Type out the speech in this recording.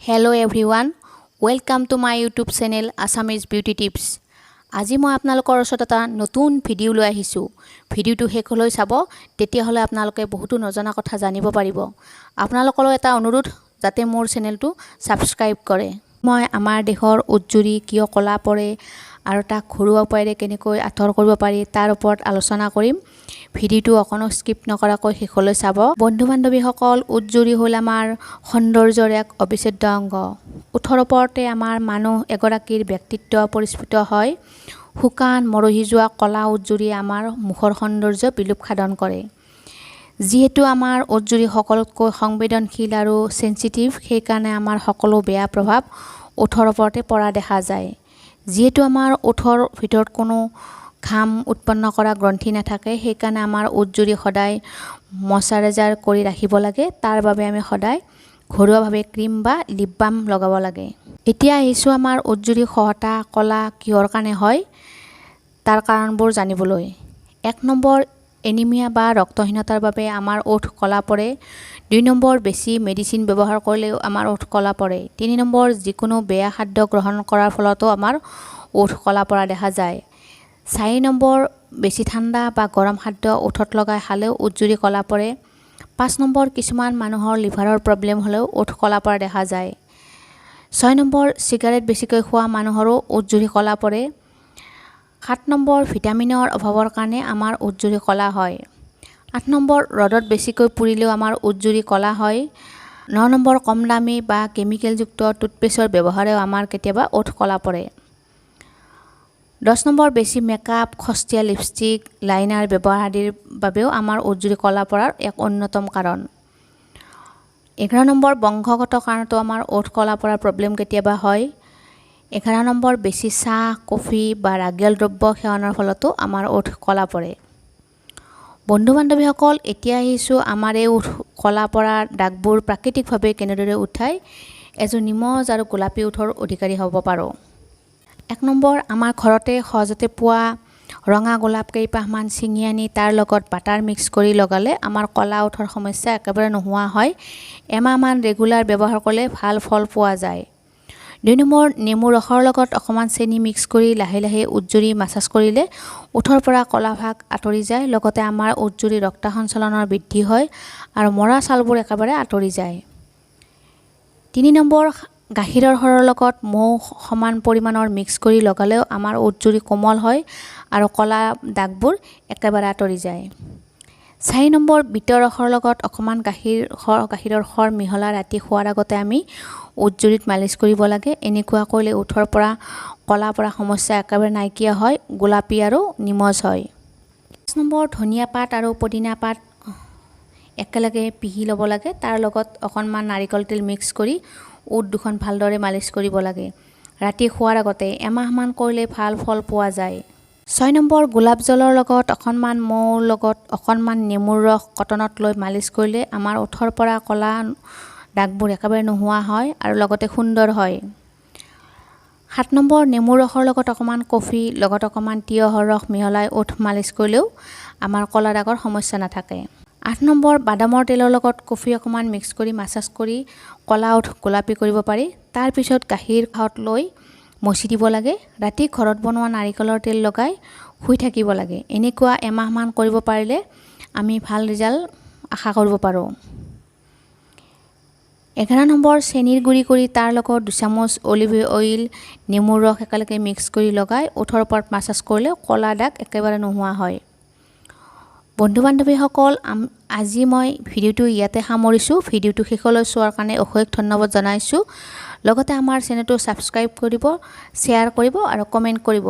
Hello everyone, welcome to my YouTube channel Assamese Beauty Tips. আজি মই আপোনালোকৰ ওচৰত এটা নতুন ভিডিও লৈ আহিছো। ভিডিওটো হেকলৈ চাব, তেতিয়া হলে আপোনালোকে বহুতো নজনা কথা জানিব পাৰিব। আপোনালোকলৈ এটা অনুৰোধ যাতে মোৰ চেনেলটো সাবস্ক্ৰাইব কৰে। মই আমাৰ দেশৰ উজ্জুৰি কিয় কলা পৰে আৰু তাক ঘৰুৱা উপায়েৰে কেনেকৈ আঁতৰ কৰিব পাৰি তাৰ ওপৰত আলোচনা কৰিম। ভিডিওটো অকনো স্কিপ নকৰাকৈ হেকলৈ চাব। বন্ধু-বান্ধৱীসকল, উজ্জুৰি হ'ল আমাৰ সৌন্দৰ্যৰ এক অবিচ্ছেদ্য অংগ। ওঠৰ ওপৰতে আমাৰ মানুহ এগৰাকীৰ ব্যক্তিত্ব পৰিস্ফুট হয়। শুকান মৰহি যোৱা কলা উজ্জুৰি আমাৰ মুখৰ সৌন্দৰ্য বিলোপ সাধন কৰে। যিহেতু আমাৰ উজ্জুৰি সকলোতকৈ সংবেদনশীল আৰু সেনচিটিভ, সেইকাৰণে আমাৰ সকলো বেয়া প্ৰভাৱ ওঠৰ ওপৰতে পৰা দেখা যায়। যিহেতু আমাৰ ওঠৰ ভিতৰত কোনো ঘাম উৎপন্ন কৰা গ্ৰন্থি নাথাকে, সেইকাৰণে আমাৰ উজ্জুৰি সদায় ময়শ্চাৰাইজাৰ কৰি ৰাখিব লাগে। তাৰ বাবে আমি সদায় ঘৰুৱাভাৱে ক্ৰীম বা লিপ বাম লগাব লাগে। এতিয়া আহিছোঁ আমাৰ উজ্জুৰি খহটা কলা কিহৰ কাৰণে হয় তাৰ কাৰণবোৰ জানিবলৈ। 1 নম্বৰ, এনিমিয়া বা ৰক্তহীনতাৰ বাবে আমাৰ ওঠ কলা পৰে। 2 নম্বৰ, বেছি মেডিচিন ব্যৱহাৰ কৰিলেও আমাৰ ওঠ কলা পৰে। 3 নম্বৰ, যিকোনো বেয়া খাদ্য গ্ৰহণ কৰাৰ ফলতো আমাৰ ওঠ কলা পৰা দেখা যায়। 4 নম্বৰ, বেছি ঠাণ্ডা বা গৰম খাদ্য ওঠত লগাই খালেও উজ্জুৰি কলা পৰে। 5 নম্বৰ, কিছুমান মানুহৰ লিভাৰৰ প্ৰব্লেম হ'লেও ওঠ কলা পৰা দেখা যায়। 6 নম্বৰ, চিগাৰেট বেছিকৈ খোৱা মানুহৰো উজ্জুৰি কলা পৰে। 7 নম্বৰ, ভিটামিনৰ অভাৱৰ কাৰণে আমাৰ উজ্জুৰি কলা হয়। 8 নম্বৰ, ৰ'দত বেছিকৈ পুৰিলেও আমাৰ উজ্জুৰি কলা হয়। 9 নম্বৰ, কম দামী বা কেমিকেলযুক্ত টুথপেষ্টৰ ব্যৱহাৰেও আমাৰ কেতিয়াবা ওঠ কলা পৰে। 10 নম্বৰ, বেছি মেকআপ, খস্তীয়া লিপষ্টিক, লাইনাৰ ব্যৱহাৰ আদিৰ বাবেও আমাৰ উজ্জুৰি কলা পৰাৰ এক অন্যতম কাৰণ। 11 নম্বৰ, বংশগত কাৰণতো আমাৰ ওঠ কলা পৰাৰ প্ৰব্লেম কেতিয়াবা হয়। 11 নম্বৰ, বেছি চাহ, কফি বা ৰাগিয়াল দ্ৰব্য সেৱনৰ ফলতো আমাৰ ওঠ কলা পৰে। বন্ধু-বান্ধৱীসকল, এতিয়া আহিছোঁ আমাৰ এই ওঠ কলা পৰা দাগবোৰ প্ৰাকৃতিকভাৱে কেনেদৰে উঠাই এযোৰ নিমজ আৰু গোলাপী ওঠৰ অধিকাৰী হ'ব পাৰোঁ। 1 নম্বৰ, আমাৰ ঘৰতে সহজতে পোৱা ৰঙা গোলাপ কেইপাহমান ছিঙি আনি তাৰ লগত বাটাৰ মিক্স কৰি লগালে আমাৰ কলা ওঠৰ সমস্যা একেবাৰে নোহোৱা হয়। এমাহমান ৰেগুলাৰ ব্যৱহাৰ কৰিলে ভাল ফল পোৱা যায়। 2 নম্বৰ, নেমু ৰসৰ লগত অকণমান চেনি মিক্স কৰি লাহে লাহে উজ্জুৰি মাছাজ কৰিলে ওঠৰ পৰা কলা ভাগ আঁতৰি যায়। লগতে আমাৰ উজ্জুৰি ৰক্ত সঞ্চালনৰ বৃদ্ধি হয় আৰু মৰা ছালবোৰ একেবাৰে আঁতৰি যায়। 3 নম্বৰ, গাখীৰৰ সৰৰ লগত মৌ সমান পৰিমাণৰ মিক্স কৰি লগালেও আমাৰ উজ্জুৰি কোমল হয় আৰু কলা দাগবোৰ একেবাৰে আঁতৰি যায়। 4 নম্বৰ, বিটৰ ৰসৰ লগত অকণমান গাখীৰৰ সৰ মিহলাই ৰাতি শোৱাৰ আগতে আমি উজ্জুৰিত মালিচ কৰিব লাগে। এনেকুৱা কৰিলে ওঠৰ পৰা কলা পৰা সমস্যা একেবাৰে নাইকিয়া হয়, গোলাপী আৰু নিমজ হয়। 5 নম্বৰ, ধনিয়া পাত আৰু পদিনা পাত একেলগে পিহি ল'ব লাগে। তাৰ লগত অকণমান নাৰিকল তেল মিক্স কৰি ওঠ দুখন ভালদৰে মালিচ কৰিব লাগে ৰাতি শোৱাৰ আগতে। এমাহমান কৰিলে ভাল ফল পোৱা যায়। 6 নম্বৰ, গোলাপ জলৰ লগত অকণমান মৌৰ লগত অকণমান নেমুৰ ৰস কটনত লৈ মালিচ কৰিলে আমাৰ ওঠৰ পৰা কলা দাগবোৰ একেবাৰে নোহোৱা হয় আৰু লগতে সুন্দৰ হয়। 7 নম্বৰ, নেমুৰ ৰসৰ লগত অকণমান কফি লগত অকণমান তিয়হৰ ৰস মিহলাই ওঠ মালিচ কৰিলেও আমাৰ কলা দাগৰ সমস্যা নাথাকে। 8 নম্বৰ, বাদামৰ তেলৰ লগত কফি অকণমান মিক্স কৰি মাছাজ কৰি কলা ওঠ গোলাপী কৰিব পাৰি। তাৰপিছত গাখীৰ খাওঁত লৈ মচি দিব লাগে। ৰাতি ঘৰত বনোৱা নাৰিকলৰ তেল লগাই শুই থাকিব লাগে। এনেকুৱা এমাহমান কৰিব পাৰিলে আমি ভাল ৰিজাল্ট আশা কৰিব পাৰোঁ। 11 নম্বৰ, চেনিৰ গুড়ি কৰি তাৰ লগত 2 চামুচ অলিভ অইল, নেমুৰ ৰস একেলগে মিক্স কৰি লগাই ওঠৰ ওপৰত মাছাজ কৰিলে কলা দাগ একেবাৰে নোহোৱা হয়। বন্ধু-বান্ধৱীসকল, আজি মই ভিডিওটো ইয়াতে সামৰিছোঁ। ভিডিওটো শেষলৈ চোৱাৰ কাৰণে অশেষ ধন্যবাদ জনাইছোঁ। লগতে আমাৰ চেনেলটো ছাবস্ক্ৰাইব কৰিব, শ্বেয়াৰ কৰিব আৰু কমেণ্ট কৰিব।